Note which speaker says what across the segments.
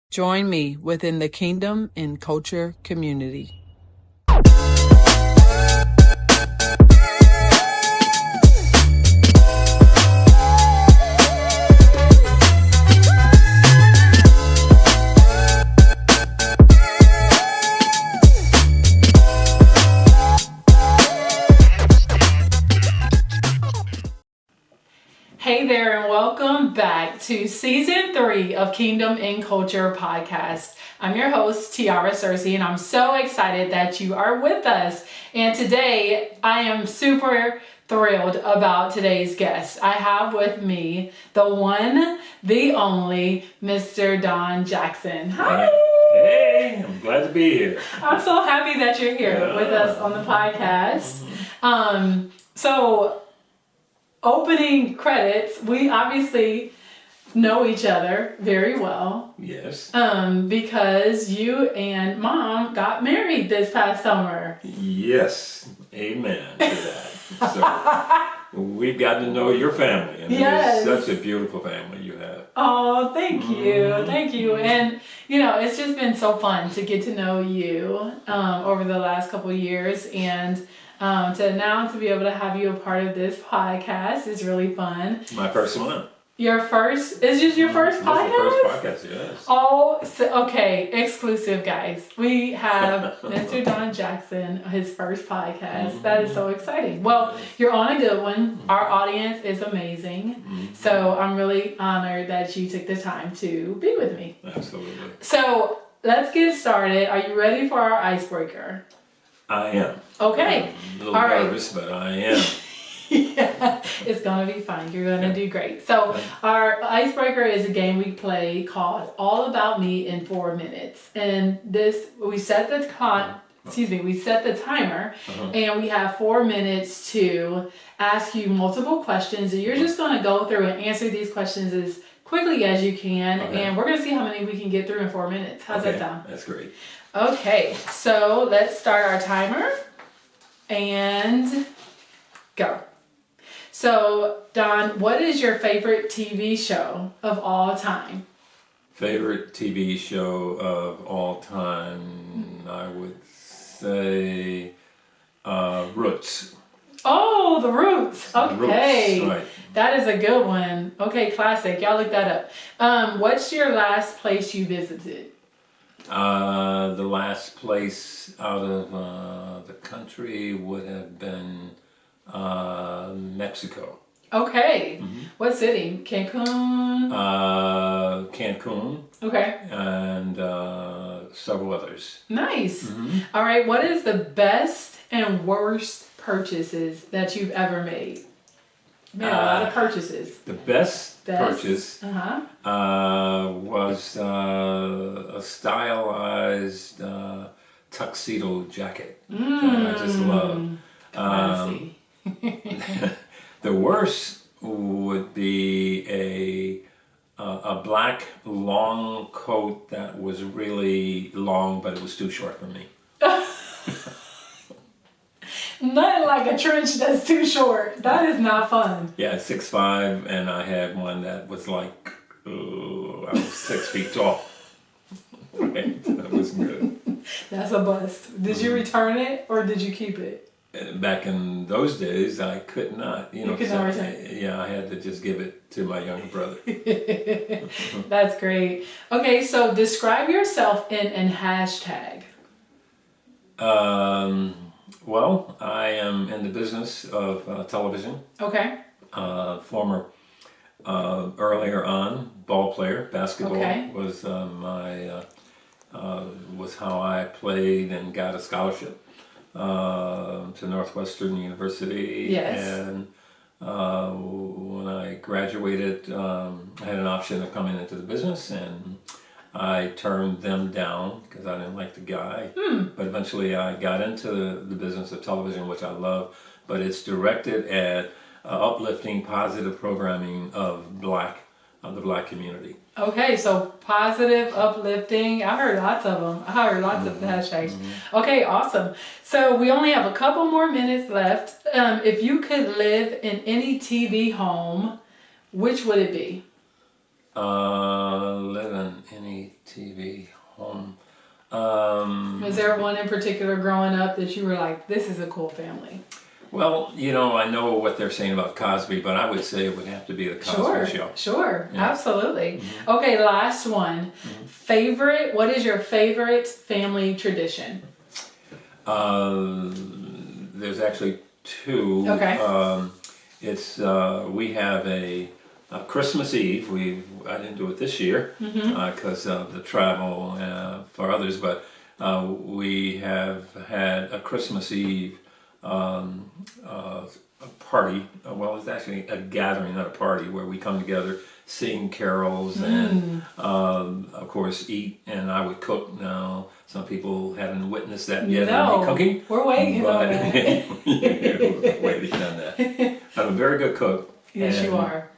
Speaker 1: Join me within the Kingdom and Culture community. Hey there, and welcome back to Season 3 of Kingdom and Culture Podcast. I'm your host, Tiara Cersei, and I'm so excited that you are with us. And today, I am super thrilled about today's guest. I have with me the one, the only, Mr. Don Jackson. Hi!
Speaker 2: Hey, I'm glad to be here.
Speaker 1: I'm so happy that you're here with us on the podcast. So, opening credits, we obviously know each other very well.
Speaker 2: Yes.
Speaker 1: Because you and Mom got married this past summer.
Speaker 2: Yes. Amen to that. So we've gotten to know your family, and
Speaker 1: Yes.
Speaker 2: It's such a beautiful family you have.
Speaker 1: Oh, thank you. Thank you. And, you know, it's just been so fun to get to know you over the last couple of years, and to be able to have you a part of this podcast is really fun.
Speaker 2: My first one.
Speaker 1: Your first? Is this your first podcast?
Speaker 2: This is the first podcast, yes.
Speaker 1: Oh, so, okay. Exclusive, guys. We have Mr. Don Jackson, his first podcast. That is so exciting. Well, you're on a good one. Our audience is amazing. So I'm really honored that you took the time to be with me.
Speaker 2: Absolutely.
Speaker 1: So let's get started. Are you ready for our icebreaker?
Speaker 2: I am.
Speaker 1: Okay.
Speaker 2: I'm a little
Speaker 1: All
Speaker 2: nervous, but I am.
Speaker 1: Yeah, it's gonna be fine. You're gonna do great. So our icebreaker is a game we play called All About Me in 4 minutes. And we set the timer, and we have 4 minutes to ask you multiple questions, and you're just gonna go through and answer these questions as quickly as you can, and we're gonna see how many we can get through in 4 minutes. How's that sound?
Speaker 2: That's great.
Speaker 1: Okay, so let's start our timer and go. So, Don, what is your favorite TV show of all time?
Speaker 2: Favorite TV show of all time, I would say Roots.
Speaker 1: Oh, The Roots. Okay.
Speaker 2: Roots, right.
Speaker 1: That is a good one. Okay, classic. Y'all look that up. What's your last place you visited?
Speaker 2: The last place out of the country would have been Mexico.
Speaker 1: Okay. What city? Cancun?
Speaker 2: Cancun.
Speaker 1: Okay.
Speaker 2: And several others.
Speaker 1: Nice. All right. What is the best and worst purchases that you've ever made? Made a lot of purchases.
Speaker 2: The best purchase was a stylized tuxedo jacket that I just love. The worst would be a black long coat that was really long, but it was too short for me.
Speaker 1: Nothing like a trench that's too short. That is not fun.
Speaker 2: Yeah, 6'5", and I had one that was like, I was 6 feet tall. Right, that was good.
Speaker 1: That's a bust. Did you return it or did you keep it?
Speaker 2: Back in those days, I could not. You could
Speaker 1: not return it.
Speaker 2: Yeah, I had to just give it to my younger brother.
Speaker 1: That's great. Okay, so describe yourself in hashtag.
Speaker 2: Well, I am in the business of television.
Speaker 1: Okay.
Speaker 2: Former, earlier on, ball player. Basketball was was how I played and got a scholarship to Northwestern University.
Speaker 1: Yes.
Speaker 2: And when I graduated, I had an option of coming into the business, and I turned them down because I didn't like the guy. But eventually I got into the business of television, which I love, but it's directed at uplifting, positive programming of the Black community.
Speaker 1: Okay, so positive, uplifting. I heard lots of them. I heard lots of hashtags. Okay, awesome. So we only have a couple more minutes left. If you could live in any TV home, which would it be?
Speaker 2: Live in any TV home.
Speaker 1: Was there one in particular growing up that you were like, this is a cool family?
Speaker 2: Well, I know what they're saying about Cosby, but I would say it would have to be the Cosby Show.
Speaker 1: Sure,
Speaker 2: Yeah.
Speaker 1: Absolutely. Okay, last one. What is your favorite family tradition?
Speaker 2: There's actually two.
Speaker 1: Okay.
Speaker 2: We have a Christmas Eve. I didn't do it this year because of the travel for others, but we have had a Christmas Eve a party. Well, it's actually a gathering, not a party, where we come together, sing carols, and of course eat. And I would cook. Now, some people haven't witnessed that yet.
Speaker 1: No,
Speaker 2: me cooking.
Speaker 1: We're waiting on that.
Speaker 2: We're waiting on that. I'm a very good cook.
Speaker 1: Yes, you are.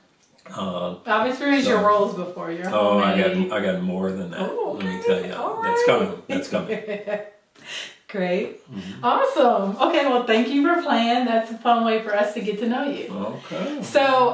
Speaker 1: I've experienced your roles before. Your homemade.
Speaker 2: I got more than that.
Speaker 1: Oh, okay.
Speaker 2: Let me tell you.
Speaker 1: All
Speaker 2: That's
Speaker 1: right.
Speaker 2: coming. That's coming.
Speaker 1: Great. Awesome. Okay, well, thank you for playing. That's a fun way for us to get to know you.
Speaker 2: Okay.
Speaker 1: So,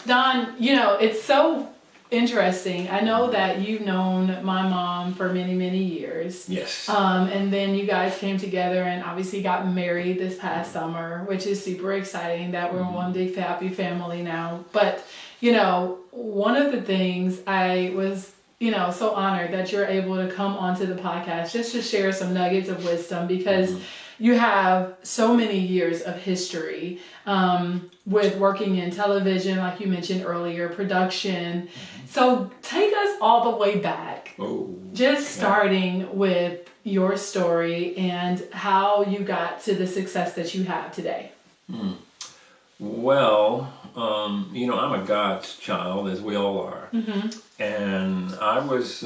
Speaker 1: Don, it's so interesting. I know that you've known my mom for many, many years.
Speaker 2: Yes.
Speaker 1: And then you guys came together and obviously got married this past summer, which is super exciting that we're one big happy family now. But, one of the things I was so honored that you're able to come onto the podcast just to share some nuggets of wisdom, because you have so many years of history with working in television, like you mentioned earlier, production. So take us all the way back, starting with your story and how you got to the success that you have today.
Speaker 2: Well, I'm a God's child, as we all are. And I was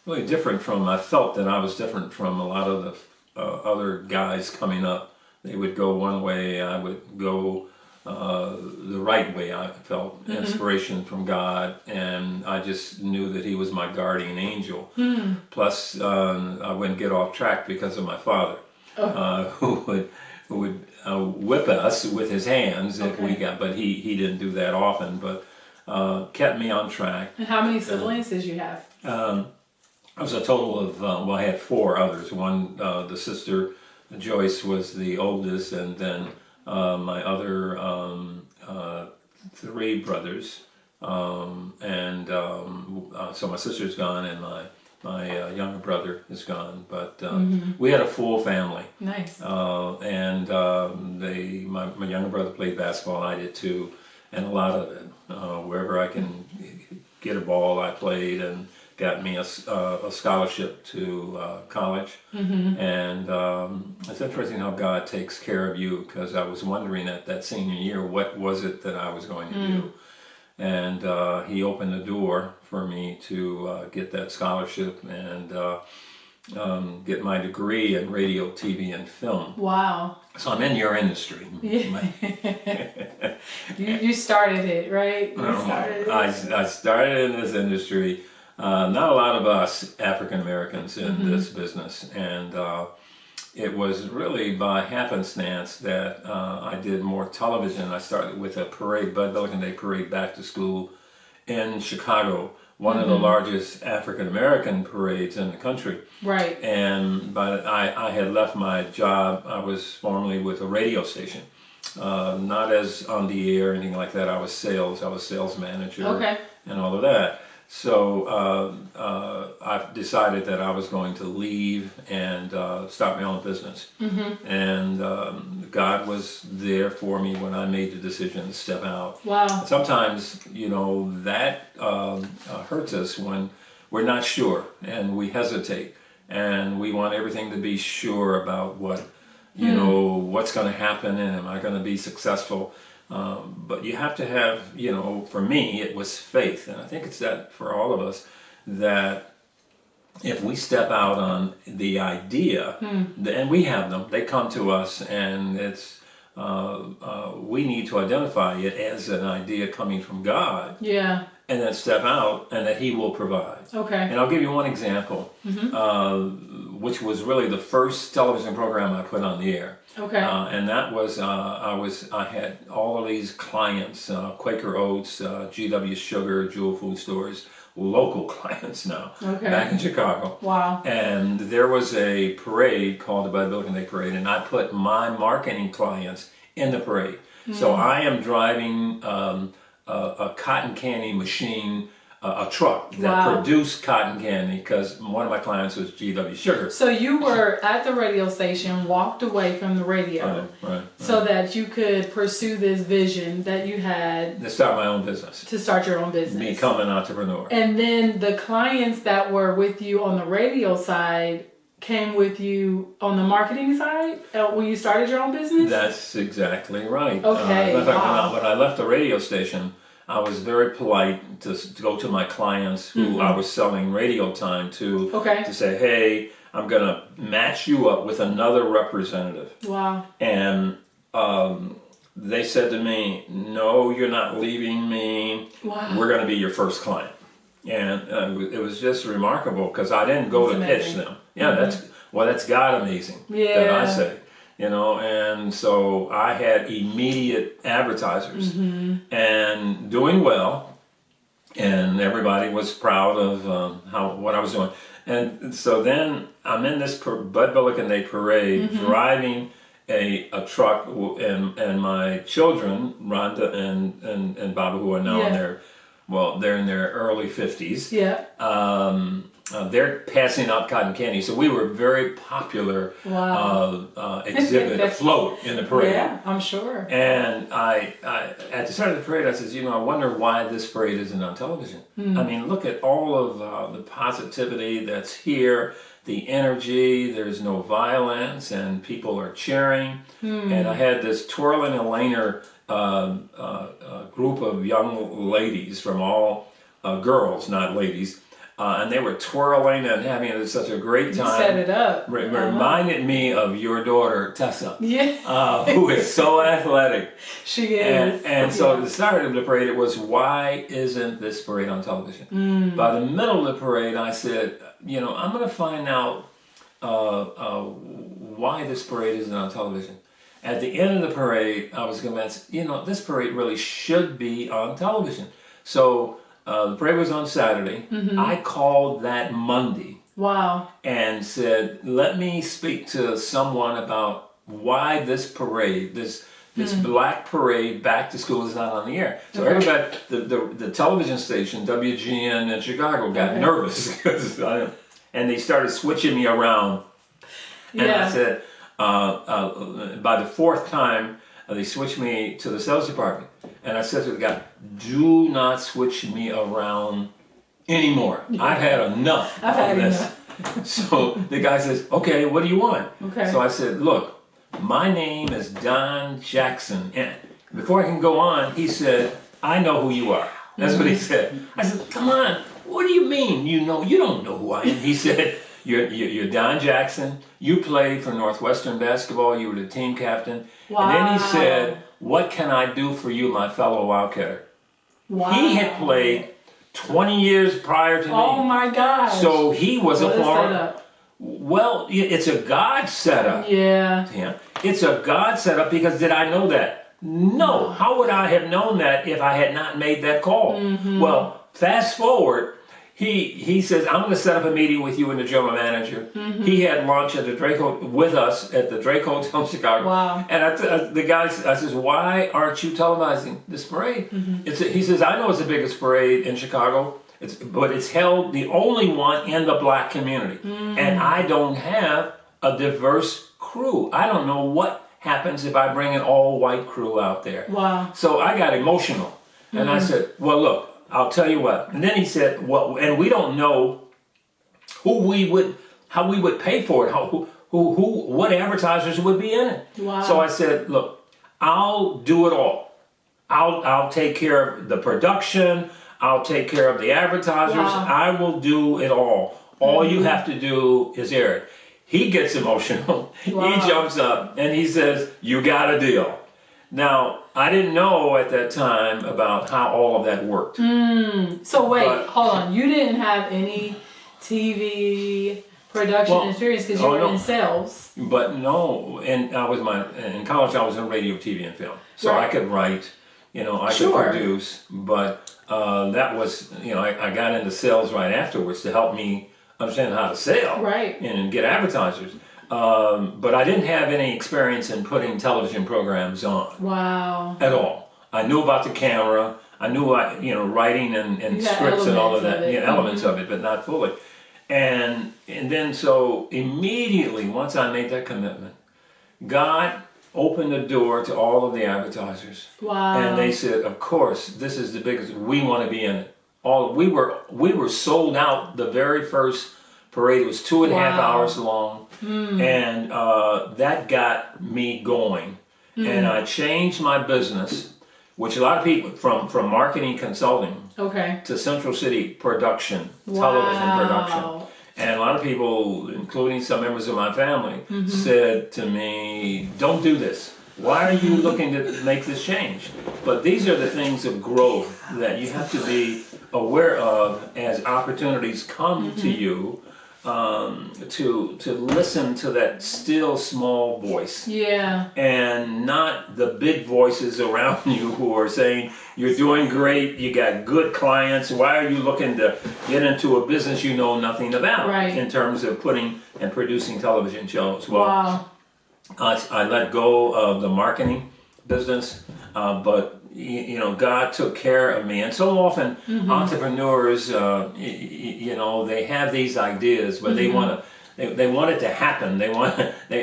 Speaker 2: really different I felt that I was different from a lot of the other guys coming up. They would go one way, I would go the right way. I felt inspiration from God, and I just knew that He was my guardian angel. Plus, I wouldn't get off track because of my father, who would whip us with his hands if we got, but he didn't do that often, but kept me on track.
Speaker 1: And how many siblings did you have?
Speaker 2: I was a total of, I had 4 others. One, the sister, Joyce, was the oldest, and then my other 3 brothers. So my sister's gone, and my younger brother is gone, but we had a full family.
Speaker 1: Nice.
Speaker 2: My younger brother played basketball, and I did too, and a lot of it. Wherever I can get a ball, I played, and got me a scholarship to college. And it's interesting how God takes care of you, because I was wondering at that senior year, what was it that I was going to do? And He opened the door for me to get that scholarship and get my degree in radio, TV, and film.
Speaker 1: Wow.
Speaker 2: So I'm in your industry.
Speaker 1: You started it, right?
Speaker 2: I started in this industry. Not a lot of us African Americans in this business, and it was really by happenstance that I did more television. I started with a parade, Bud Milliken Day Parade, back to school in Chicago, one of the largest African American parades in the country.
Speaker 1: Right.
Speaker 2: But I had left my job. I was formerly with a radio station, not as on the air or anything like that. I was sales manager, and all of that. So I decided that I was going to leave and start my own business. And God was there for me when I made the decision to step out.
Speaker 1: Wow.
Speaker 2: Sometimes, that hurts us when we're not sure and we hesitate and we want everything to be sure about what's going to happen and am I going to be successful. But you have to have, for me, it was faith. And I think it's that for all of us, that if we step out on the idea, and we have them, they come to us, and it's we need to identify it as an idea coming from God.
Speaker 1: Yeah.
Speaker 2: And then step out, and that He will provide. Okay. And I'll give you one example, which was really the first television program I put on the air. Okay. And that was I had all of these clients: Quaker Oats, GW Sugar, Jewel Food Stores, local clients now,
Speaker 1: Okay.
Speaker 2: back in Chicago.
Speaker 1: Wow.
Speaker 2: And there was a parade called the Bud Billiken Day Parade, and I put my marketing clients in the parade. So I am driving a cotton candy machine, a truck that produced cotton candy, because one of my clients was G.W. Sugar.
Speaker 1: So you were at the radio station, walked away from the radio,
Speaker 2: Right.
Speaker 1: so that you could pursue this vision that you had
Speaker 2: To start my own business.
Speaker 1: to start your own business.
Speaker 2: Become an entrepreneur.
Speaker 1: And then the clients that were with you on the radio side came with you on the marketing side when you started your own business?
Speaker 2: That's exactly right.
Speaker 1: Okay,
Speaker 2: In fact, when I left the radio station, I was very polite to go to my clients who I was selling radio time to say, hey, I'm going to match you up with another representative.
Speaker 1: Wow.
Speaker 2: And they said to me, no, you're not leaving me.
Speaker 1: Wow.
Speaker 2: We're going to be your first client. And it was just remarkable because I didn't go to pitch them. Yeah, that's God amazing, that I say. You know, and so I had immediate advertisers and doing well, and everybody was proud of what I was doing. And so then I'm in this Bud Billiken Day Parade driving a truck, and my children, Rhonda and Baba, who are now they're in their early 50s.
Speaker 1: Yeah.
Speaker 2: They're passing out cotton candy, so we were very popular exhibit, a float in the parade.
Speaker 1: Yeah, I'm sure.
Speaker 2: And I at the start of the parade, I said, I wonder why this parade isn't on television. I mean, look at all of the positivity that's here, the energy. There's no violence, and people are cheering. And I had this twirling a laner group of young ladies from all girls, not ladies. And they were twirling and having such a great time.
Speaker 1: You set it up.
Speaker 2: Reminded me of your daughter, Tessa,
Speaker 1: yeah.
Speaker 2: who is so athletic.
Speaker 1: She is.
Speaker 2: And so the start of the parade, it was, why isn't this parade on television? By the middle of the parade, I said, I'm going to find out why this parade isn't on television. At the end of the parade, I was going to ask, this parade really should be on television. So the parade was on Saturday. I called that Monday.
Speaker 1: Wow. And
Speaker 2: said, let me speak to someone about why this parade, this black parade back to school is not on the air. So everybody, the television station, WGN in Chicago, got nervous. And they started switching me around. And I said, by the fourth time, they switched me to the sales department. And I said to the guy, do not switch me around anymore. I've had enough of this. So the guy says, okay, what do you want? Okay. So I said, look, my name is Don Jackson. And before I can go on, he said, I know who you are. That's what he said. I said, come on, what do you mean? You don't know who I am. He said, you're Don Jackson. You played for Northwestern basketball. You were the team captain. Wow. And then he said, what can I do for you, my fellow Wildcatter? Wow. He had played 20 years prior to me.
Speaker 1: Oh my gosh.
Speaker 2: So he was a former. Well, it's a God setup. Yeah. It's a God setup, because did I know that? No. How would I have known that if I had not made that call? Well, fast forward. He says, I'm going to set up a meeting with you and the general manager. He had lunch at the Drake with us at the Drake Hotel in Chicago. Wow. And the guy, I says, why aren't you televising this parade? He says, I know it's the biggest parade in Chicago, but it's held the only one in the black community. And I don't have a diverse crew. I don't know what happens if I bring an all-white crew out there. Wow. So I got emotional. And I said, well, look, I'll tell you what. And then he said, well, and we don't know how we would pay for it, what advertisers would be in it. Wow. So I said, look, I'll do it all. I'll take care of the production. I'll take care of the advertisers. Wow. I will do it all. All you have to do is air it. He gets emotional. Wow. He jumps up and he says, you got a deal. Now, I didn't know at that time about how all of that worked.
Speaker 1: So wait, hold on. You didn't have any TV production experience because you were in sales. But
Speaker 2: no, and in college I was in radio, TV, and film. So I could write, I could produce, but that was, I got into sales right afterwards to help me understand how to sell
Speaker 1: Right.
Speaker 2: and get advertisers. But I didn't have any experience in putting television programs on.
Speaker 1: Wow.
Speaker 2: At all. I knew about the camera. I knew, writing and scripts and all of that, elements of it, but not fully. And then so immediately, once I made that commitment, God opened the door to all of the advertisers.
Speaker 1: Wow.
Speaker 2: And they said, of course, this is the biggest, we want to be in it. We were sold out the very first parade. It was 2.5 hours long. And that got me going. And I changed my business, which a lot of people, from marketing consulting to Central City production, television production. And a lot of people, including some members of my family, said to me, don't do this. Why are you looking to make this change? But these are the things of growth that you have to be aware of as opportunities come to you, to listen to that still small voice.
Speaker 1: Yeah.
Speaker 2: And not the big voices around you who are saying, you're doing great, you got good clients, why are you looking to get into a business you know nothing about in terms of putting and producing television shows? Well, I let go of the marketing business, but God took care of me. And so often entrepreneurs, they have these ideas, but they want it to happen. They want it to,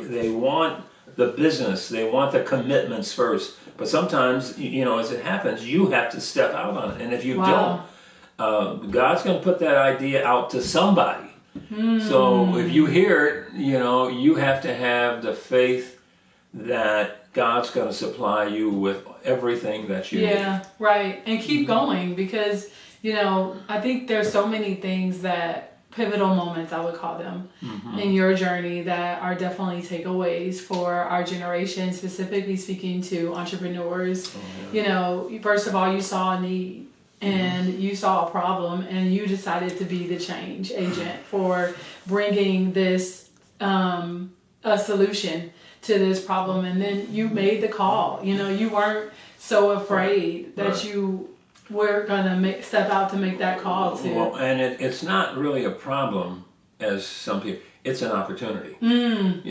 Speaker 2: they want the business, they want the commitments first. But sometimes, as it happens, you have to step out on it. And if you don't, God's going to put that idea out to somebody. So if you hear it, you have to have the faith that God's going to supply you with everything that you need.
Speaker 1: Yeah, right. And keep going, because, I think there's so many things that, pivotal moments, I would call them, in your journey that are definitely takeaways for our generation, specifically speaking to entrepreneurs. First of all, you saw a need. And you saw a problem, and you decided to be the change agent for bringing this a solution to this problem. And then you made the call. You weren't so afraid that you were gonna step out to make that call too.
Speaker 2: Well, and it's not really a problem, as some people. It's an opportunity. And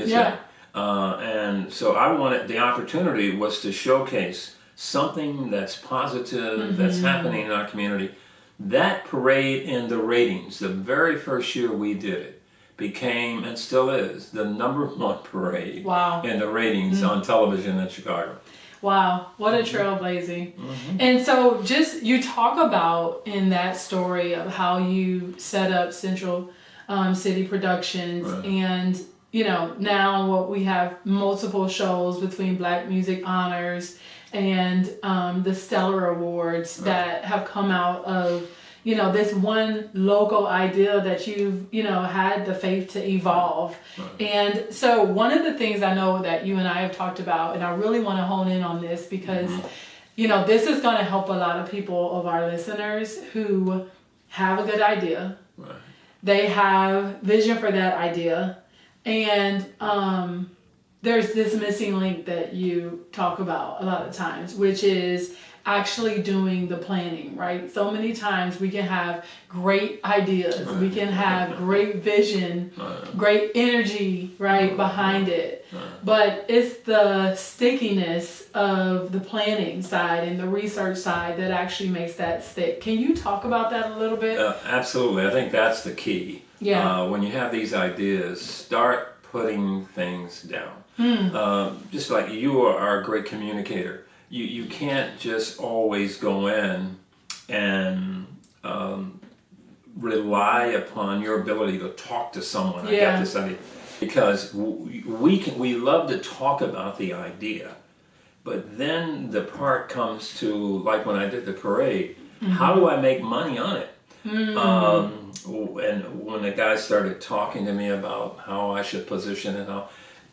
Speaker 2: so I wanted, the opportunity was to showcase something that's positive, that's happening in our community. That parade in the ratings, the very first year we did it, became, and still is, the #1 parade in the ratings on television in Chicago.
Speaker 1: Wow, what a trailblazing. And so you talk about in that story of how you set up Central City Productions, and now what we have multiple shows between Black Music Honors and the Stellar Awards that have come out of this one local idea that you've had the faith to evolve. And so one of the things I know that you and I have talked about, and I really want to hone in on this, because this is going to help a lot of people, of our listeners, who have a good idea. They have vision for that idea, and there's this missing link that you talk about a lot of times, which is actually doing the planning, right? So many times we can have great ideas, we can have great vision, great energy, right, behind it. But it's the stickiness of the planning side and the research side that actually makes that stick. Can you talk about that a little bit?
Speaker 2: Absolutely. I think that's the key. When you have these ideas, start putting things down. Just like you are a great communicator. You can't just always go in and rely upon your ability to talk to someone. I got this idea. Because we love to talk about the idea, but then the part comes to, like when I did the parade, how do I make money on it? And when the guy started talking to me about how I should position it,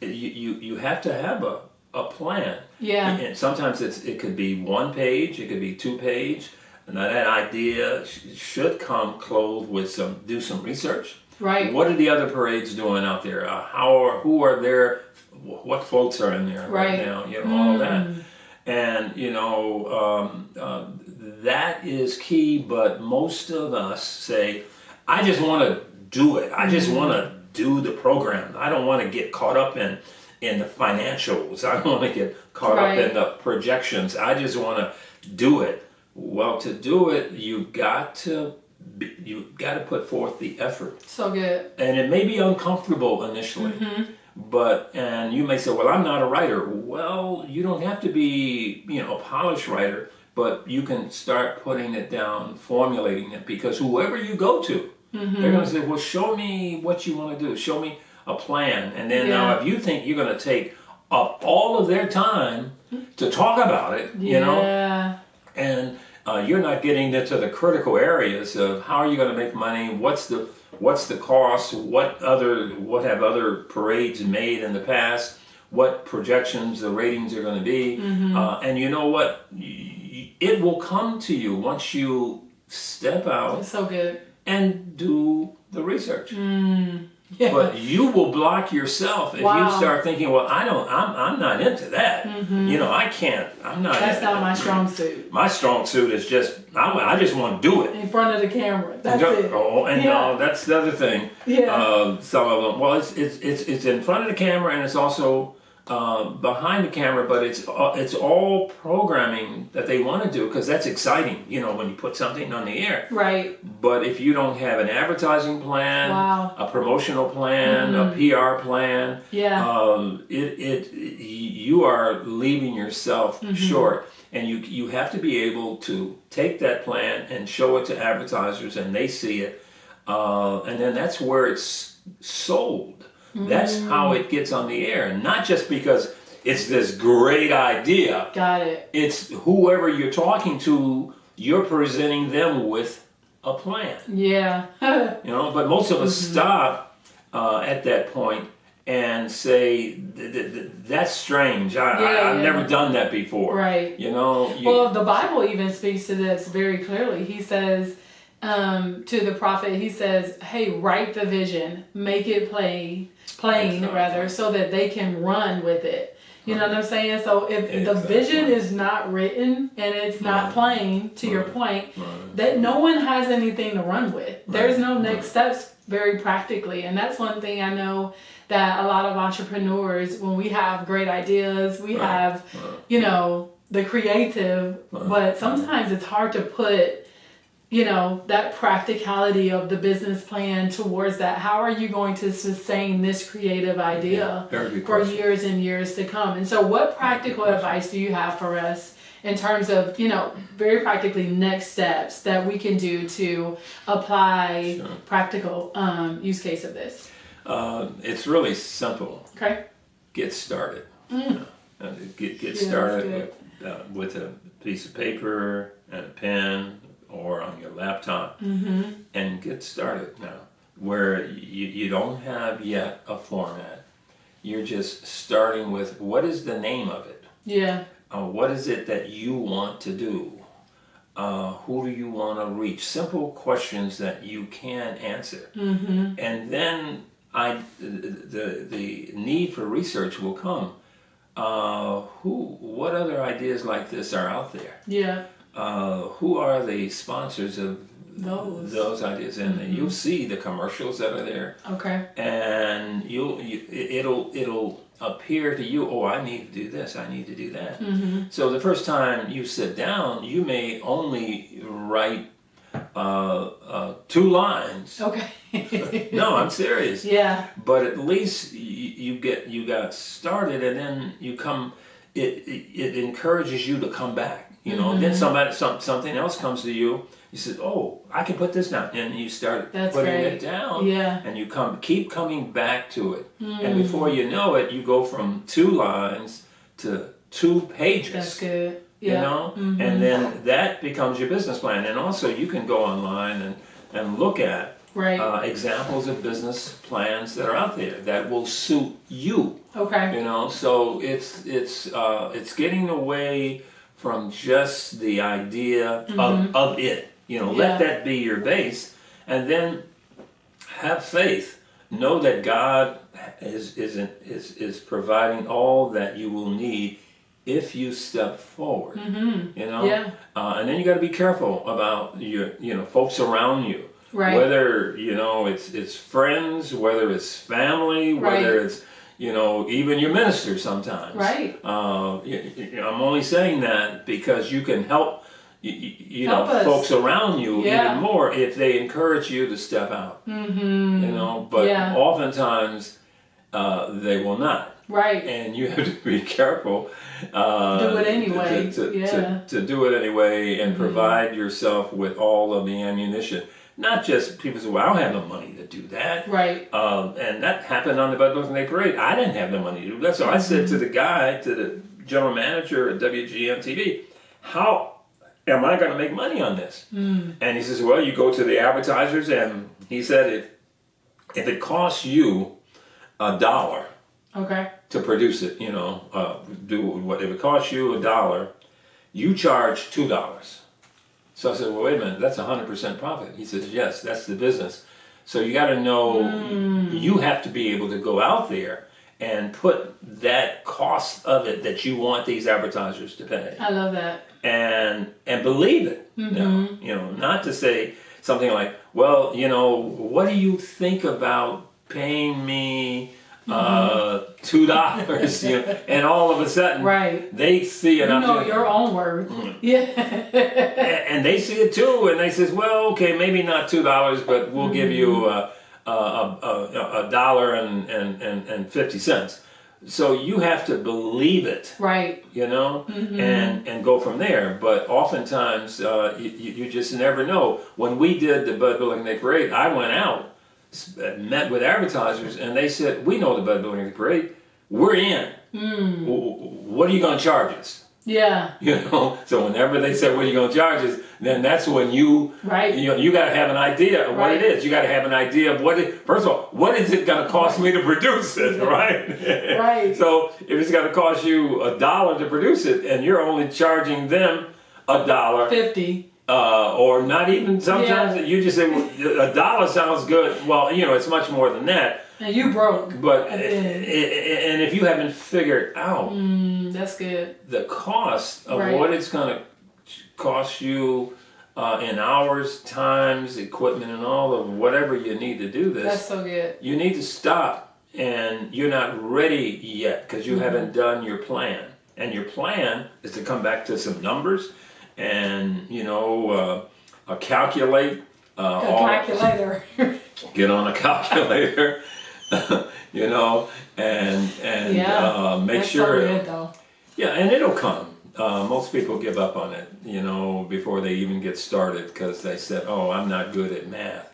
Speaker 2: you have to have a plan. And sometimes it could be 1 page, it could be 2 page. And that idea should come clothed with do some research.
Speaker 1: Right.
Speaker 2: What are the other parades doing out there? Who are there? What folks are in there right now? All of that. And, that is key, but most of us say, I just want to do it. I just want to do the program. I don't want to get caught up in the financials. I don't want to get caught up in the projections. I just want to do it. Well, to do it, you've got to put forth the effort.
Speaker 1: So good.
Speaker 2: And it may be uncomfortable initially. And you may say, well, I'm not a writer. Well, you don't have to be, a polished writer, but you can start putting it down, formulating it, because whoever you go to, they're going to say, well, show me what you want to do. Show me a plan. And then now if you think you're going to take up all of their time to talk about it, and you're not getting into the critical areas of how are you going to make money, what's the cost, what have other parades made in the past, what projections the ratings are going to be, and you know what, it will come to you once you step out.
Speaker 1: So good.
Speaker 2: And do the research. But you will block yourself if you start thinking, well, I'm not into that. I can't, I'm not.
Speaker 1: That's not my strong suit.
Speaker 2: My strong suit is just, I just want to do it.
Speaker 1: In front of the camera. That's it.
Speaker 2: That's the other thing. Some of them, well, it's in front of the camera, and it's also behind the camera, but it's all programming that they want to do, because that's exciting, when you put something on the air.
Speaker 1: Right.
Speaker 2: But if you don't have an advertising plan, a promotional plan, a PR plan, you are leaving yourself short. And you have to be able to take that plan and show it to advertisers, and they see it, and then that's where it's sold. That's how it gets on the air, and not just because it's this great idea.
Speaker 1: Got it.
Speaker 2: It's whoever you're talking to, you're presenting them with a plan.
Speaker 1: Yeah.
Speaker 2: But most of us stop at that point and say, that's strange. I've never done that before.
Speaker 1: Right. Well, the Bible even speaks to this very clearly. He says, to the prophet, he says, hey, write the vision, make it plain, so that they can run with it. You know what I'm saying? So if the vision is not written and it's not plain, to your point, that no one has anything to run with. There's no next steps very practically. And that's one thing I know that a lot of entrepreneurs, when we have great ideas, we have, the creative, but sometimes it's hard to put that practicality of the business plan towards that. How are you going to sustain this creative idea for years and years to come? And so what practical advice do you have for us in terms of, very practically next steps that we can do to apply practical use case of this?
Speaker 2: It's really simple.
Speaker 1: Okay.
Speaker 2: Get started. Get started with a piece of paper and a pen, or on your laptop, and get started now, where you don't have yet a format. You're just starting with, what is the name of it? What is it that you want to do? Who do you want to reach? Simple questions that you can answer. And then the need for research will come. What other ideas like this are out there? Who are the sponsors of those ideas? And you'll see the commercials that are there.
Speaker 1: Okay.
Speaker 2: And it'll appear to you, oh, I need to do this, I need to do that. So the first time you sit down, you may only write 2 lines.
Speaker 1: Okay.
Speaker 2: No, I'm serious. But at least you got started, and then you come. It encourages you to come back. Then something else comes to you. You said, "Oh, I can put this down," and you start putting it down. And you keep coming back to it, and before you know it, you go from 2 lines to 2 pages.
Speaker 1: That's good.
Speaker 2: And then that becomes your business plan. And also, you can go online and look at examples of business plans that are out there that will suit you.
Speaker 1: Okay.
Speaker 2: So it's getting away from just the idea of it. Let that be your base, and then have faith. Know that God is providing all that you will need if you step forward. You know,
Speaker 1: Yeah.
Speaker 2: And then you got to be careful about your folks around you.
Speaker 1: Right.
Speaker 2: Whether it's friends, whether it's family, whether it's even your minister sometimes.
Speaker 1: Right.
Speaker 2: I'm only saying that because you can help
Speaker 1: Help us.
Speaker 2: folks around you
Speaker 1: Yeah.
Speaker 2: even more if they encourage you to step out. But oftentimes they will not.
Speaker 1: Right.
Speaker 2: And you have to be careful.
Speaker 1: Do it anyway.
Speaker 2: To do it anyway and provide yourself with all of the ammunition. Not just people say, well, I don't have the money to do that.
Speaker 1: Right.
Speaker 2: And that happened on the Bud Birthday Parade. I didn't have the money to do that. So I said to the general manager at WGN TV, how am I going to make money on this? And he says, well, you go to the advertisers, and he said, if it costs you $1 to produce it, if it costs you $1, you charge $2. So I said, well, wait a minute, that's 100% profit. He says, yes, that's the business. So you got to know, you have to be able to go out there and put that cost of it that you want these advertisers to pay.
Speaker 1: I love that.
Speaker 2: And believe it. Not to say something like, well, what do you think about paying me $2, and all of a sudden, they see it.
Speaker 1: Your own worth. Yeah.
Speaker 2: And they see it too, and they says, well, okay, maybe not $2, but we'll give you $1.50. So you have to believe it,
Speaker 1: right?
Speaker 2: And go from there. But oftentimes, you just never know. When we did the Bud Birthday Parade, I went out, met with advertisers, and they said, we know the Bud Birthday Parade, we're in. What are you going to charge us?
Speaker 1: Yeah.
Speaker 2: So whenever they said, what are you going to charge us, then that's when you got to have an idea of what it is. You got to have an idea of first of all, what is it going to cost me to produce it, right?
Speaker 1: Right.
Speaker 2: So if it's going to cost you $1 to produce it, and you're only charging them $1.50. Or not even sometimes you just say, well, $1 sounds good. Well, it's much more than that.
Speaker 1: And you broke.
Speaker 2: But and if you haven't figured out
Speaker 1: that's good,
Speaker 2: the cost of what it's going to cost you in hours, times, equipment, and all of whatever you need to do this.
Speaker 1: That's so good.
Speaker 2: You need to stop, and you're not ready yet because you haven't done your plan. And your plan is to come back to some numbers and calculate.
Speaker 1: Calculator.
Speaker 2: Get on a calculator. And make
Speaker 1: that's
Speaker 2: sure.
Speaker 1: So good, though.
Speaker 2: Yeah, and it'll come. Most people give up on it, before they even get started because they said, "Oh, I'm not good at math."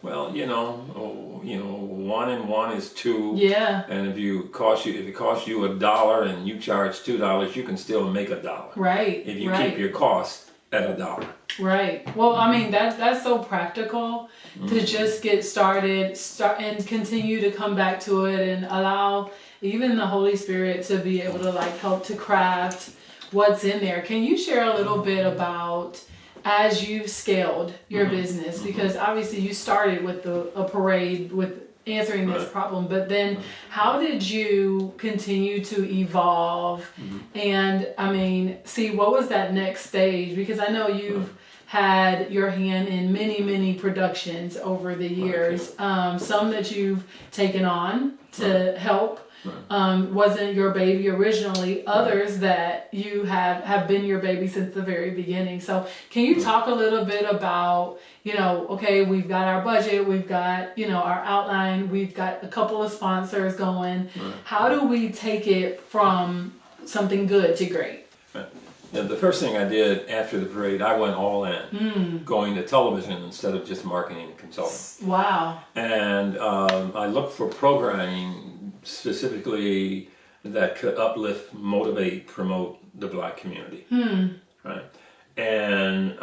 Speaker 2: Well, 1 and 1 is 2.
Speaker 1: Yeah.
Speaker 2: And if it costs you $1 and you charge $2, you can still make $1.
Speaker 1: Right.
Speaker 2: If you keep your cost at $1.
Speaker 1: Right. Well, I mean that's so practical to just get started, and continue to come back to it, and allow even the Holy Spirit to be able to help to craft what's in there. Can you share a little bit about as you've scaled your business? Because obviously you started with a parade with answering this problem, but then how did you continue to evolve and what was that next stage? Because I know you've had your hand in many productions over the years, some that you've taken on to help. Wasn't your baby originally, others that you have been your baby since the very beginning. So can you talk a little bit about, okay, we've got our budget, we've got, our outline, we've got a couple of sponsors going. How do we take it from something good to great?
Speaker 2: Yeah, the first thing I did after the parade, I went all in, going to television instead of just marketing and consulting.
Speaker 1: Wow.
Speaker 2: And I looked for programming specifically that could uplift, motivate, promote the Black community. Right? And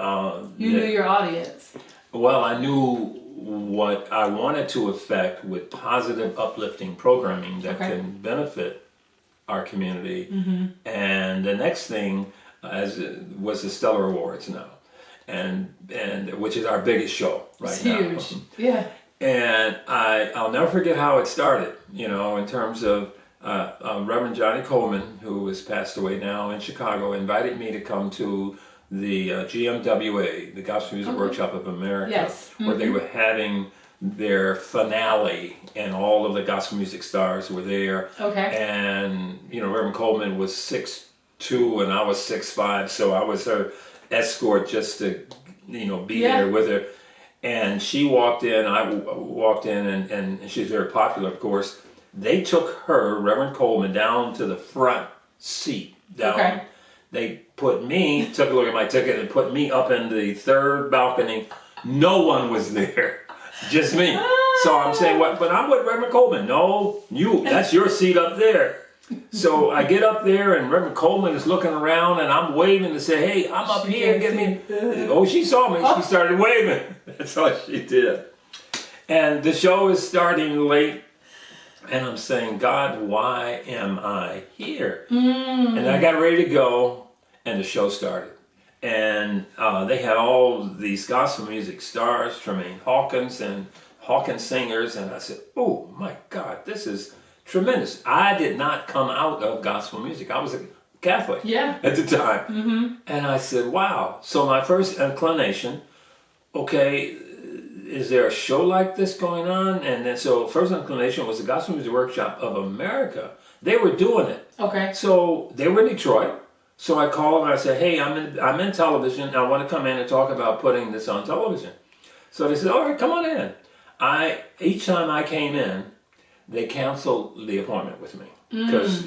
Speaker 1: you knew your audience.
Speaker 2: Well, I knew what I wanted to affect with positive, uplifting programming that can benefit our community. And the next thing was the Stellar Awards now, and which is our biggest show right now.
Speaker 1: It's huge. Yeah.
Speaker 2: And I'll never forget how it started, in terms of Reverend Johnny Coleman, who has passed away now in Chicago, invited me to come to the GMWA, the Gospel Music Workshop of America,
Speaker 1: Yes.
Speaker 2: where they were having their finale, and all of the gospel music stars were there.
Speaker 1: Okay.
Speaker 2: And Reverend Coleman was 6'2" and I was 6'5", so I was her escort just to be there with her. And she walked in, I walked in, and she's very popular, of course. They took her, Reverend Coleman, down to the front seat.
Speaker 1: Okay.
Speaker 2: They took a look at my ticket and put me up in the third balcony. No one was there, just me. So I'm saying, what? But I'm with Reverend Coleman. No, that's your seat up there. So I get up there, and Reverend Coleman is looking around, and I'm waving to say, hey, I'm up here, get me. Oh, she saw me. She started waving. That's all she did. And the show is starting late, and I'm saying, God, why am I here? And I got ready to go, and the show started. And they had all these gospel music stars, Tremaine Hawkins and Hawkins singers, and I said, oh my God, this is tremendous. I did not come out of gospel music. I was a Catholic at the time. And I said, wow. So my first inclination, okay, is there a show like this going on? And then so first inclination was the Gospel Music Workshop of America. They were doing it.
Speaker 1: Okay.
Speaker 2: So they were in Detroit. So I called and I said, hey, I'm in television. I want to come in and talk about putting this on television. So they said, all right, come on in. Each time I came in, they canceled the appointment with me because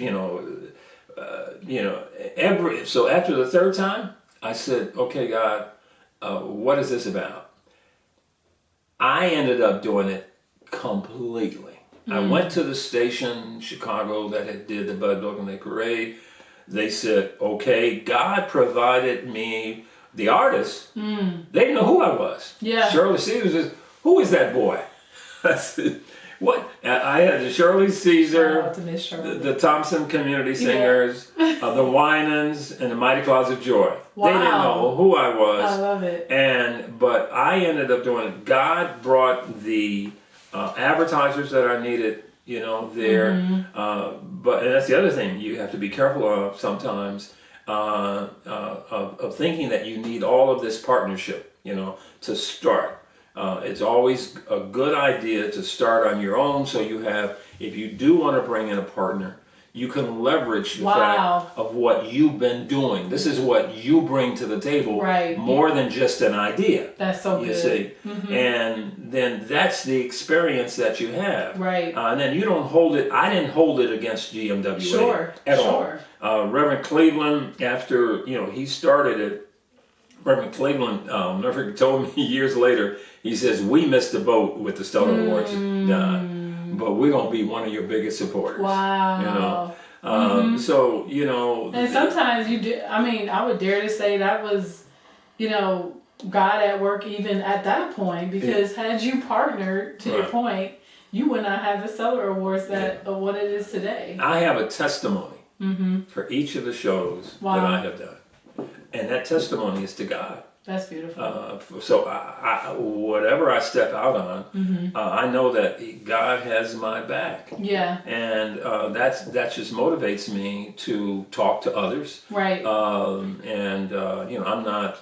Speaker 2: so after the third time, I said, okay, God, what is this about? I ended up doing it completely. I went to the station in Chicago that had did the Bud Logan Parade. They said, okay, God provided me the artist. They didn't know who I was.
Speaker 1: Yeah.
Speaker 2: Shirley Caesar says, who is that boy? I said, what? I had the Shirley Caesar, the Thompson Community Singers, the Winans, and the Mighty Clouds of Joy.
Speaker 1: Wow.
Speaker 2: They didn't know who I was.
Speaker 1: I love it.
Speaker 2: But I ended up doing it. God brought the advertisers that I needed, there. And that's the other thing you have to be careful of sometimes, of thinking that you need all of this partnership, to start. It's always a good idea to start on your own, so if you do want to bring in a partner, you can leverage the fact of what you've been doing. This is what you bring to the table, more than just an idea.
Speaker 1: That's so good.
Speaker 2: You see, and then that's the experience that you have.
Speaker 1: Right.
Speaker 2: And then you don't hold it. I didn't hold it against GMWA at all. Reverend Cleveland, after he started it. Reverend Cleveland, never told me years later, he says, we missed the boat with the Stellar Awards, but we're going to be one of your biggest supporters.
Speaker 1: Wow.
Speaker 2: So,
Speaker 1: And sometimes you do, I would dare to say that was, God at work even at that point, because had you partnered, to your point, you would not have the Stellar Awards of what it is today. I have a testimony for each of the shows that I have done. And that testimony is to God. That's beautiful.
Speaker 2: So whatever I step out on, I know that God has my back. Yeah. And that just motivates me to talk to others. Right. I'm not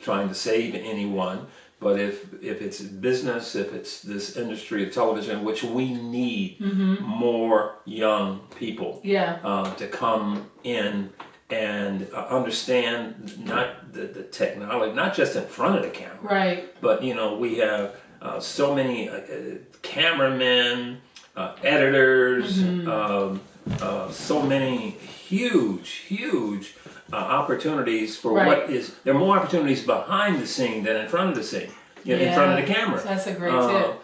Speaker 2: trying to save anyone, but if it's business, if it's this industry of television, which we need more young people to come in and understand not the technology, not just in front of the camera, but we have so many cameramen, editors, so many huge opportunities for there are more opportunities behind the scene than in front of the scene, in front of the camera.
Speaker 1: That's a great tip.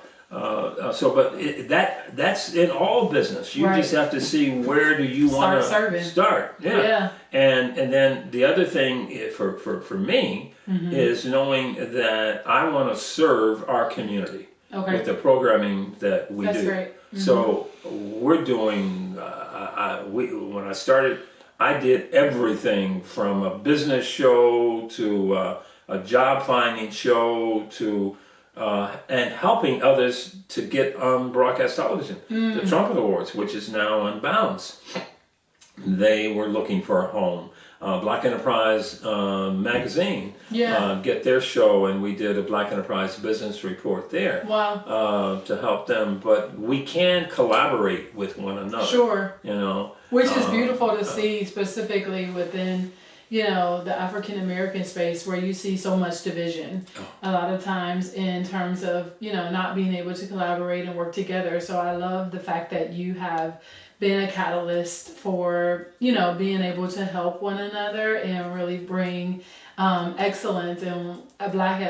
Speaker 2: That's in all business. You just have to see where do you want to start. Yeah. And then the other thing for me is knowing that I want to serve our community with the programming that we do. That's great. So we're doing. When I started, I did everything from a business show to a job finding show to and helping others to get on broadcast television. The Trumpet Awards, which is now on Bounce, they were looking for a home. Black Enterprise magazine get their show, and we did a Black Enterprise business report there.
Speaker 1: Wow.
Speaker 2: To help them, but we can collaborate with one another.
Speaker 1: Sure.
Speaker 2: You know,
Speaker 1: which is beautiful to see, specifically within, you know, the African American space, where you see so much division a lot of times in terms of, you know, not being able to collaborate and work together. So I love the fact that you have been a catalyst for, you know, being able to help one another and really bring excellence and black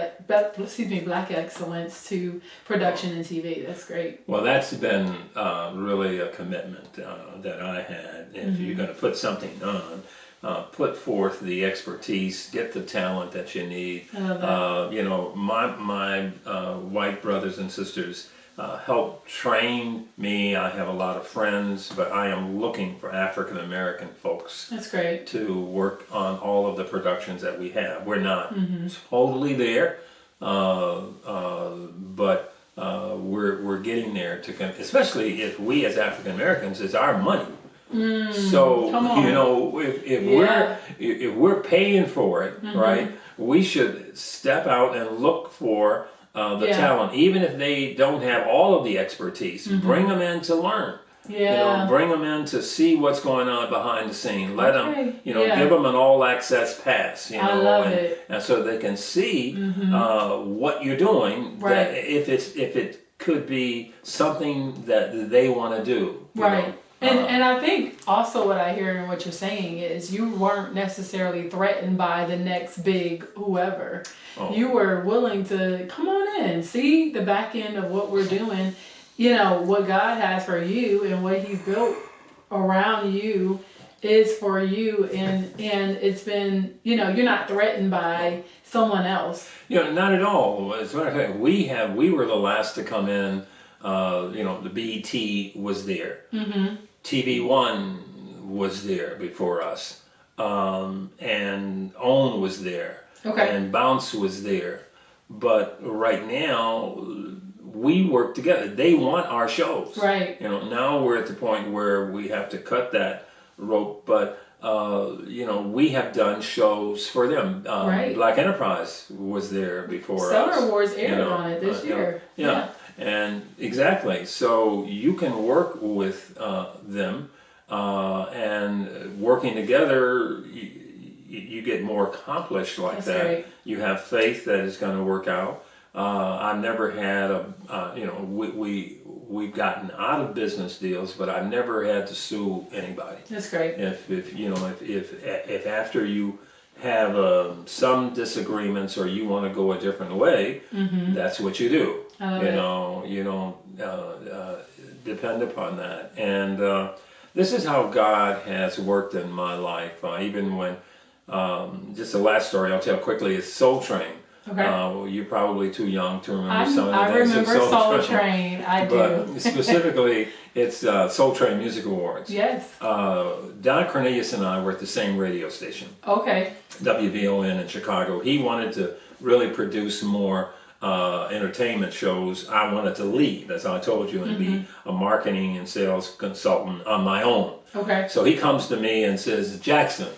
Speaker 1: excellence to production and TV. That's great.
Speaker 2: Well, that's been really a commitment that I had. If you're going to put something on, put forth the expertise, get the talent that you need.
Speaker 1: I love that.
Speaker 2: You know, my white brothers and sisters help train me. I have a lot of friends, but I am looking for African American folks.
Speaker 1: That's great.
Speaker 2: To work on all of the productions that we have. We're not totally there, but we're getting there. Especially if we as African Americans, it's our money. So you know, if we're paying for it, right, we should step out and look for the talent, even if they don't have all of the expertise. Bring them in to learn. You know, bring them in to see what's going on behind the scene. Let them, you know, give them an all-access pass. You know,
Speaker 1: I love it.
Speaker 2: And so they can see what you're doing.
Speaker 1: Right.
Speaker 2: That if it could be something that they want to do.
Speaker 1: Right.
Speaker 2: You know?
Speaker 1: And I think also what I hear in what you're saying is you weren't necessarily threatened by the next big whoever. You were willing to come on in, see the back end of what we're doing, you know, what God has for you and what He's built around you is for you. And it's been, you know, you're not threatened by someone else.
Speaker 2: You know, not at all. As a matter of fact, we were the last to come in. You know, the BET was there. TV One was there before us, and OWN was there, and Bounce was there. But right now, we work together. They want our shows. Right. You know, now we're at the point where we have to cut that rope, but you know, we have done shows for them. Black Enterprise was there before us.
Speaker 1: Stellar Wars aired on it this year.
Speaker 2: And exactly, so you can work with them, and working together, you get more accomplished like that. Great. You have faith that it's going to work out. I've never had you know, we've gotten out of business deals, but I've never had to sue anybody.
Speaker 1: That's great.
Speaker 2: If you know, if after you have some disagreements or you want to go a different way, that's what you do. You don't depend upon that. And this is how God has worked in my life. Even when, just the last story I'll tell quickly is Soul Train. You're probably too young to remember some of the
Speaker 1: I
Speaker 2: days of
Speaker 1: remember Soul Train. I do.
Speaker 2: But specifically, it's Soul Train Music Awards.
Speaker 1: Yes.
Speaker 2: Don Cornelius and I were at the same radio station. WVON in Chicago. He wanted to really produce more entertainment shows. I wanted to lead, as I told you, and be a marketing and sales consultant on my own. So he comes to me and says, Jackson,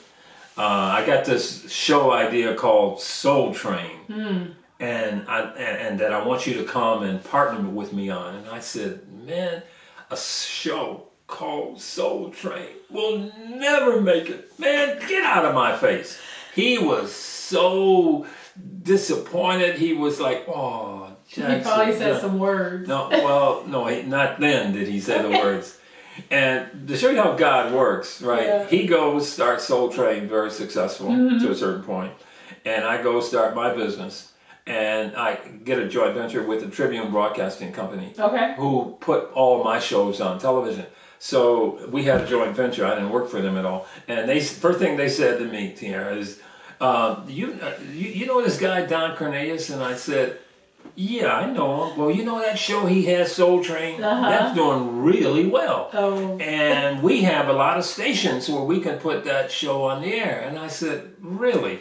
Speaker 2: I got this show idea called Soul Train, and that I want you to come and partner with me on. And I said, man, a show called Soul Train will never make it. Man, get out of my face. He was so disappointed. He was like, oh, Jackson.
Speaker 1: He probably said some words.
Speaker 2: No, not then did he say the words. And to show you how God works, right? He goes, start Soul Train, very successful to a certain point. And I go start my business. And I get a joint venture with the Tribune Broadcasting Company, who put all my shows on television. So we had a joint venture. I didn't work for them at all. And first thing they said to me, Tiara, is, you know this guy, Don Cornelius? And I said, yeah, I know him. Well, you know that show he has, Soul Train? That's doing really well. And we have a lot of stations where we can put that show on the air. And I said, really?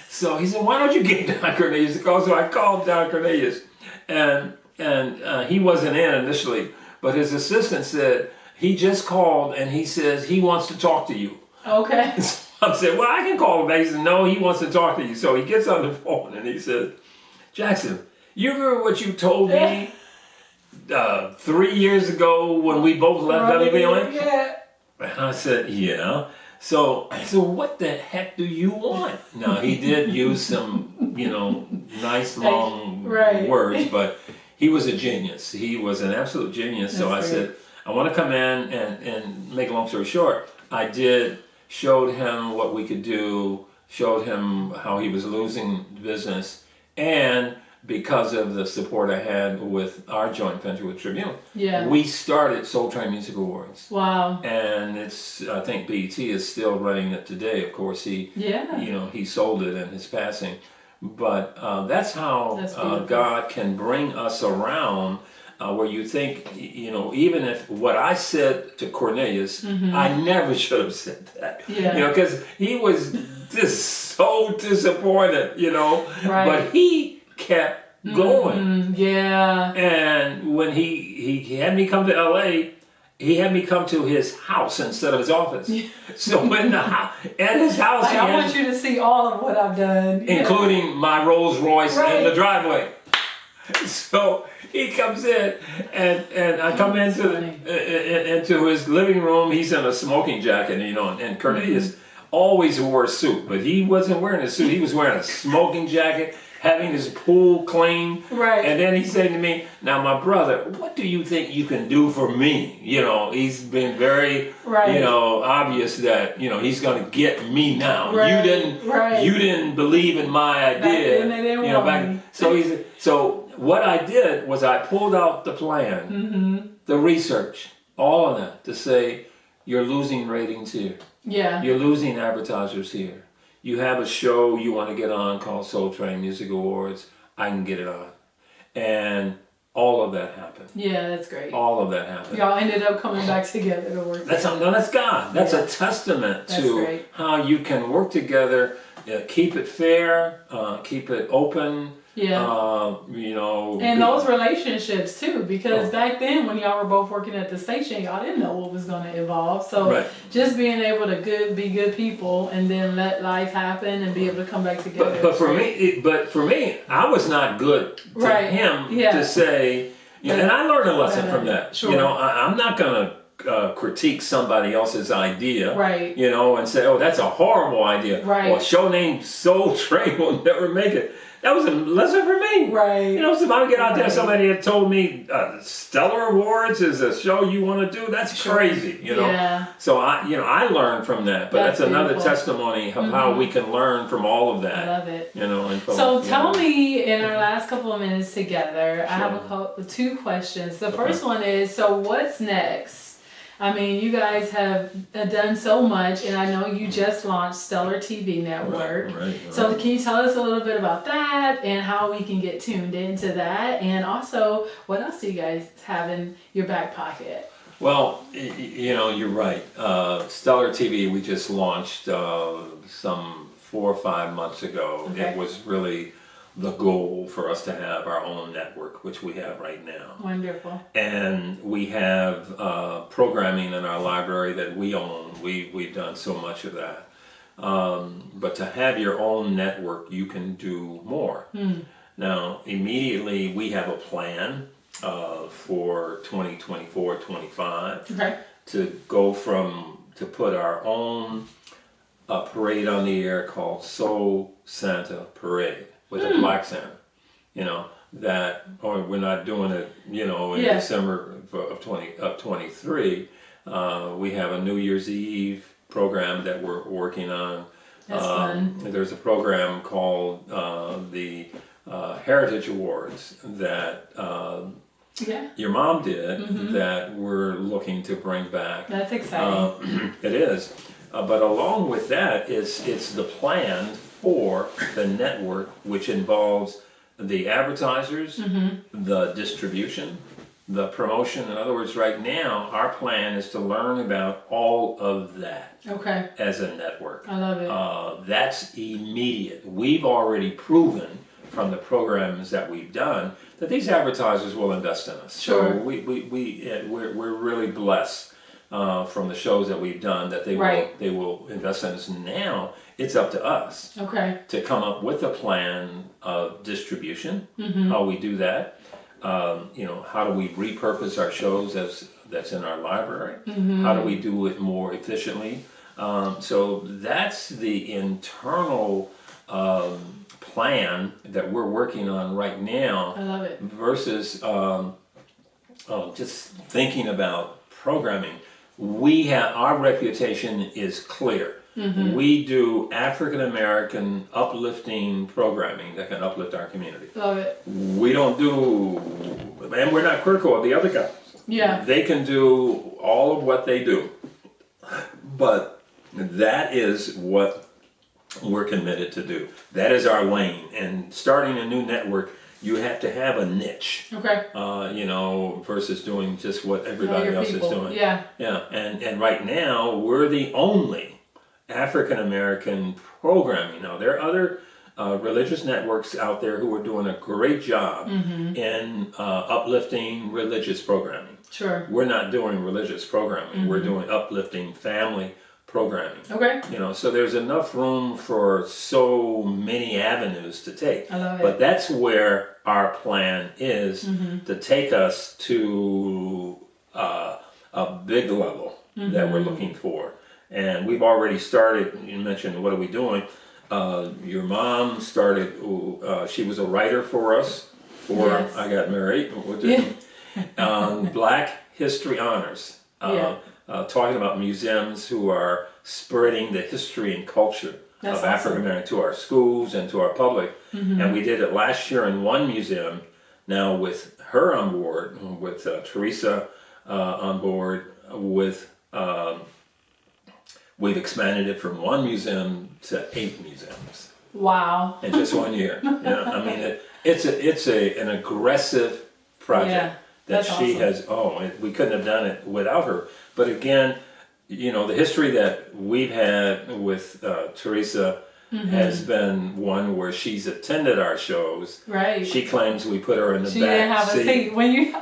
Speaker 2: So he said, why don't you get Don Cornelius to call? So I called Don Cornelius. and he wasn't in initially, but his assistant said he just called and he says he wants to talk to you.
Speaker 1: Okay.
Speaker 2: So I said, well, I can call him back. He said, no, he wants to talk to you. So he gets on the phone and he says, Jackson, you remember what you told me 3 years ago when we both left WVON?
Speaker 1: Yeah.
Speaker 2: And I said, yeah. So I said, what the heck do you want? Now, he did use some, nice long words, but he was a genius. He was an absolute genius. So I said, I want to come in and make a long story short, showed him what we could do, showed him how he was losing business, and because of the support I had with our joint venture with Tribune, we started Soul Train Music Awards.
Speaker 1: Wow.
Speaker 2: And I think BET is still running it today. Of course, he sold it in his passing. But that's how God can bring us around where you think, even if what I said to Cornelius, I never should have said that. Yeah. Because he was just so disappointed, but he kept going.
Speaker 1: Yeah.
Speaker 2: And when he had me come to LA, he had me come to his house instead of his office. So when at his house,
Speaker 1: I want you to see all of what I've done,
Speaker 2: including my Rolls Royce in the driveway. So he comes in, and I come into his living room. He's in a smoking jacket, and Cornelius always wore a suit, but he wasn't wearing a suit. He was wearing a smoking jacket, having his pool clean. Right. And then he said to me, now, my brother, what do you think you can do for me? He's been very, obvious that, he's going to get me now. Right. You didn't believe in my idea.
Speaker 1: Back then they didn't want me.
Speaker 2: So what I did was I pulled out the plan, the research, all of that to say, you're losing ratings here. Yeah. You're losing advertisers here. You have a show you want to get on called Soul Train Music Awards. I can get it on. And all of that happened.
Speaker 1: Yeah, that's great.
Speaker 2: All of that happened.
Speaker 1: Y'all ended up coming back together to work.
Speaker 2: That's God. That's a testament to how you can work together, keep it fair, keep it open. Yeah.
Speaker 1: And those relationships too, because back then when y'all were both working at the station, y'all didn't know what was going to evolve. So just being able to be good people and then let life happen and be able to come back together.
Speaker 2: But for me, I was not good to him to say, and I learned a lesson from that. Sure. I'm not going to critique somebody else's idea, and say, oh, that's a horrible idea. Right. Or a show named Soul Train will never make it. That was a lesson for me. Right. So if I get out there, somebody had told me Stellar Awards is a show you want to do, that's crazy, Yeah. So I learned from that. But that's another testimony of how we can learn from all of that.
Speaker 1: I love it.
Speaker 2: So
Speaker 1: tell me, in our last couple of minutes together, I have two questions. The first one is, so what's next? I mean, you guys have done so much, and I know you just launched Stellar TV Network. Right. So can you tell us a little bit about that and how we can get tuned into that? And also, what else do you guys have in your back pocket?
Speaker 2: Well, you're right. Stellar TV, we just launched some 4 or 5 months ago. Okay. It was really the goal for us to have our own network, which we have right now.
Speaker 1: Wonderful.
Speaker 2: And we have programming in our library that we own. We've done so much of that. But to have your own network, you can do more. Now, immediately we have a plan for 2024-25 to go to put our own parade on the air called Soul Santa Parade. With a Black Santa, or we're not doing it, in December of 23. We have a New Year's Eve program that we're working on.
Speaker 1: That's fun.
Speaker 2: There's a program called the Heritage Awards that your mom did that we're looking to bring back.
Speaker 1: That's exciting.
Speaker 2: It is. But along with that, it's the plan for the network, which involves the advertisers, the distribution, the promotion. In other words, right now, our plan is to learn about all of that as a network.
Speaker 1: I love it.
Speaker 2: That's immediate. We've already proven from the programs that we've done that these advertisers will invest in us.
Speaker 1: Sure.
Speaker 2: So we're really blessed from the shows that we've done that they will invest in us. Now it's up to us to come up with a plan of distribution, how we do that. How do we repurpose our shows that's in our library? How do we do it more efficiently? So that's the internal plan that we're working on right now.
Speaker 1: I love it.
Speaker 2: Versus just thinking about programming. Our reputation is clear. We do African American uplifting programming that can uplift our community.
Speaker 1: Love it.
Speaker 2: We don't do, and we're not critical of the other guys.
Speaker 1: Yeah.
Speaker 2: They can do all of what they do. But that is what we're committed to do. That is our lane. And starting a new network, you have to have a niche. Versus doing just what everybody else is doing.
Speaker 1: Yeah.
Speaker 2: Yeah. And right now, we're the only African American programming. Now, there are other religious networks out there who are doing a great job in uplifting religious programming.
Speaker 1: Sure.
Speaker 2: We're not doing religious programming. We're doing uplifting family programming.
Speaker 1: Okay.
Speaker 2: So there's enough room for so many avenues to take.
Speaker 1: I love it.
Speaker 2: But that's where our plan is to take us to a big level that we're looking for. And we've already started. You mentioned, what are we doing? Your mom started, she was a writer for us before I got married. Black History Honors. Talking about museums who are spreading the history and culture of African American to our schools and to our public. And we did it last year in one museum. Now with her on board, with Teresa on board, we've expanded it from one museum to 8 museums.
Speaker 1: Wow.
Speaker 2: In just 1 year. I mean, it's an aggressive project that she has. We couldn't have done it without her. But again, the history that we've had with Teresa has been one where she's attended our shows. Right. She claims we put her in the back. She didn't have a seat.
Speaker 1: When you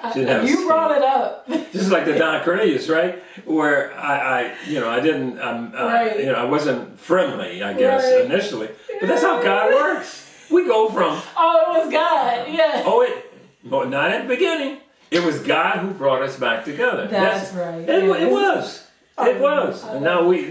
Speaker 1: brought it up.
Speaker 2: This is like the Don Cornelius, right? Where I didn't, I wasn't friendly, I guess, initially. But that's how God works. We go from.
Speaker 1: Oh, it was God. Yeah.
Speaker 2: But not at the beginning. It was God who brought us back together.
Speaker 1: That's right.
Speaker 2: It was. It was. And now we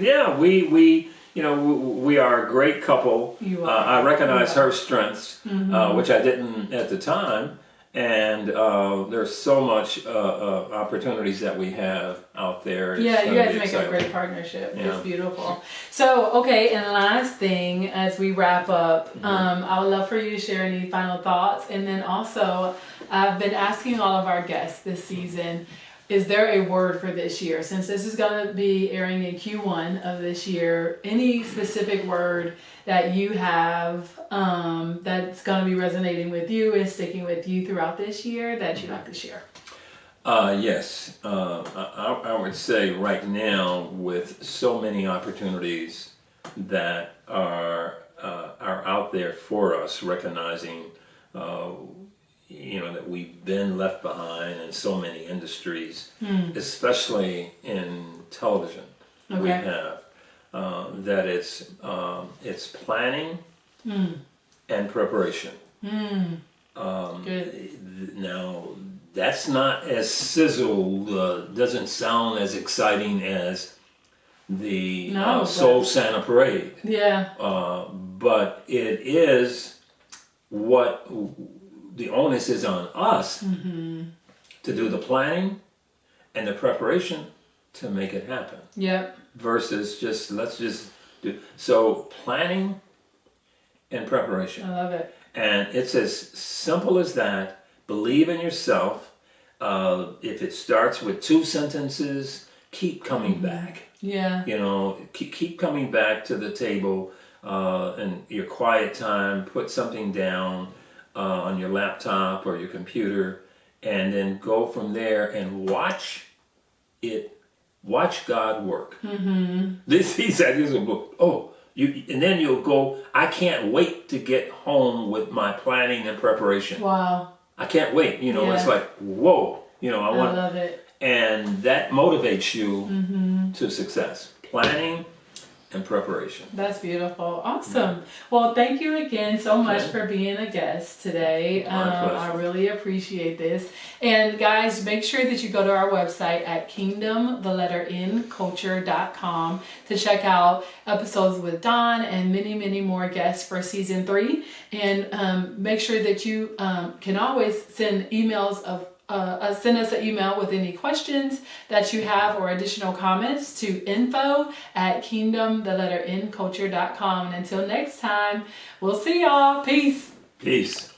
Speaker 2: are a great couple.
Speaker 1: You are.
Speaker 2: I recognize her strengths, which I didn't at the time. And there's so much opportunities that we have out there.
Speaker 1: You guys make a great partnership. Yeah. It's beautiful. So, and the last thing as we wrap up, I would love for you to share any final thoughts. And then also, I've been asking all of our guests this season, is there a word for this year? Since this is going to be airing in Q1 of this year, any specific word that you have that's going to be resonating with you and sticking with you throughout this year that you'd like to share?
Speaker 2: Yes. I would say right now, with so many opportunities that are out there for us, recognizing that we've been left behind in so many industries, especially in television. We have that it's planning and preparation. Good. Now that's not as doesn't sound as exciting as the Soul Santa Parade. Yeah. But it is what. The onus is on us to do the planning and the preparation to make it happen. Yep. Versus let's just do. So planning and preparation.
Speaker 1: I love it.
Speaker 2: And it's as simple as that. Believe in yourself. If it starts with 2 sentences, keep coming back. Yeah. Keep coming back to the table in your quiet time. Put something down. On your laptop or your computer, and then go from there and watch God work. These ideas will go, And then you'll go, I can't wait to get home with my planning and preparation.
Speaker 1: Wow.
Speaker 2: I can't wait. You know,
Speaker 1: Yeah.
Speaker 2: it's like, whoa. You know, I
Speaker 1: love it.
Speaker 2: And that motivates you to success. Planning and preparation.
Speaker 1: That's beautiful. Awesome. Well, thank you again so much for being a guest today. I really appreciate this. And guys, make sure that you go to our website at kingdom culture.com to check out episodes with Don and many, many more guests for season 3. And make sure that you can always send emails of send us an email with any questions that you have or additional comments to info@kingdom culture.com. And until next time, we'll see y'all. Peace.
Speaker 2: Peace.